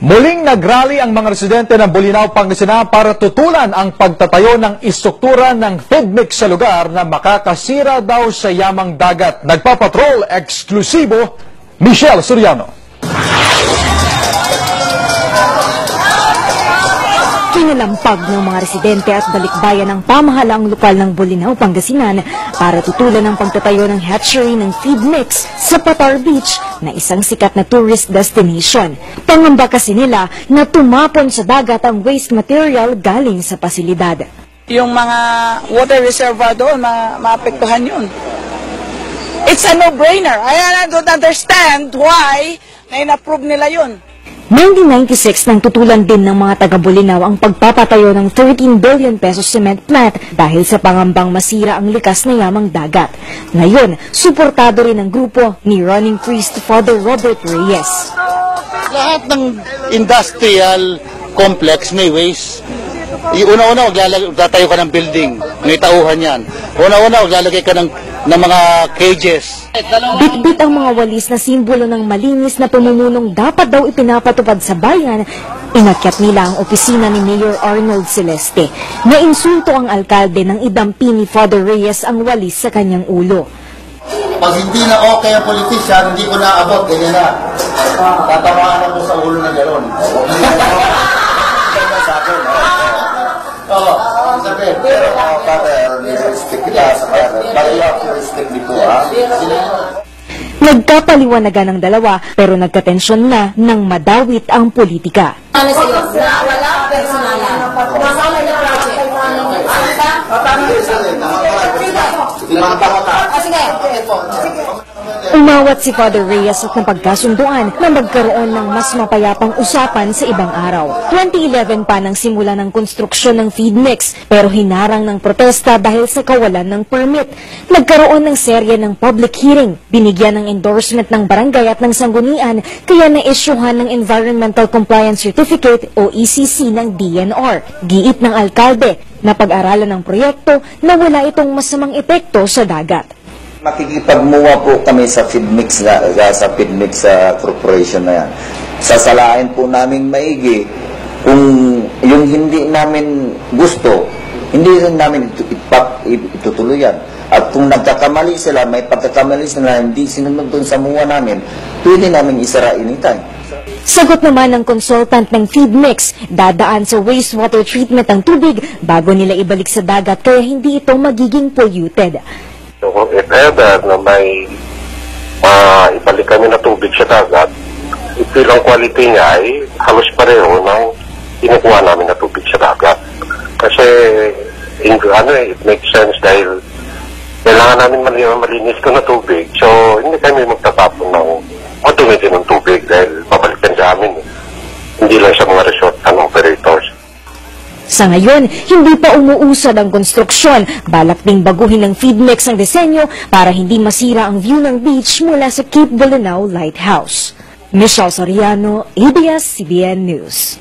Muling nagrally ang mga residente ng Bolinao, Pangasinan para tutulan ang pagtatayo ng istruktura ng feed mix sa lugar na makakasira daw sa yamang dagat. Nagpapatrol eksklusibo, Michelle Soriano. Kinalampag ng mga residente at balikbayan ng pamahalaang lokal ng Bolinao, Pangasinan para tutulan ang pagtatayo ng hatchery ng feed mix sa Patar Beach na isang sikat na tourist destination. Pangamba kasi nila na tumapon sa dagat ang waste material galing sa pasilidad. Yung mga water reservoir doon, maapektuhan yun. It's a no-brainer. I don't understand why na in-approve nila yun. 1996 nang tutulan din ng mga taga-Bolinao ang pagpapatayo ng 13 billion pesos cement plant dahil sa pangambang masira ang likas na yamang dagat. Ngayon, suportado rin ang grupo ni running priest Father Robert Reyes. Lahat ng industrial complex may waste. Una-una, magtatayo ka ng building, may tauhan yan. Una-una, maglalagay ka ng mga cages. Bit-bit ang mga walis na simbolo ng malinis na pamumunong dapat daw ipinapatupad sa bayan. Inakyat nila ang opisina ni Mayor Arnold Celeste. Nainsulto ang alkalde nang idampi ni Father Reyes ang walis sa kanyang ulo. Pag hindi na okay ang politician, hindi ko naabot, ganyan na. Tatamaan ako sa ulo na gano'n. Oo, sabi. Pero realistic nila sa kanya. Realistic dito, ha? Nagkapaliwanagan ng dalawa pero nagkatensyon na nang madawit ang politika. Ano sa'yo? Wala personalan. Kasama niya project. Umawat si Father Reyes at napagkasunduan na magkaroon ng mas mapayapang usapan sa ibang araw. 2011 pa nang simula ng konstruksyon ng feed mix pero hinarang ng protesta dahil sa kawalan ng permit. Nagkaroon ng serye ng public hearing, binigyan ng endorsement ng barangay at ng sanggunian kaya na-issuehan ng Environmental Compliance Certificate o ECC ng DNR. Giit ng alkalde na pag-aralan ng proyekto na wala itong masamang epekto sa dagat. Makikipagmuha po kami sa feed mix corporation na yan. Sasalain po namin maigi kung yung hindi namin gusto, hindi rin namin itutuloy yan. At kung nagkakamali sila, may pagkakamali sila, hindi sinunod dun sa muha namin, pwede namin isara anytime. Sagot naman ng consultant ng feed mix, dadaan sa wastewater treatment ang tubig bago nila ibalik sa dagat kaya hindi ito magiging polluted. So, if ever na may ibalik kami na tubig sa dagat, ipil ang quality niya ay halos pareho ng kinukuha namin na tubig sa dagat. Kasi it makes sense dahil kailangan namin malinis ko na tubig. So, hindi kami magtatapon ng automated ng tubig dahil babalikan sa amin. Hindi lang sa mga resort and operators. Sa ngayon, hindi pa umuusad ang konstruksyon. Balak ding baguhin ng feed mix ang disenyo para hindi masira ang view ng beach mula sa Cape Bolinao Lighthouse. Michelle Soriano, ABS-CBN News.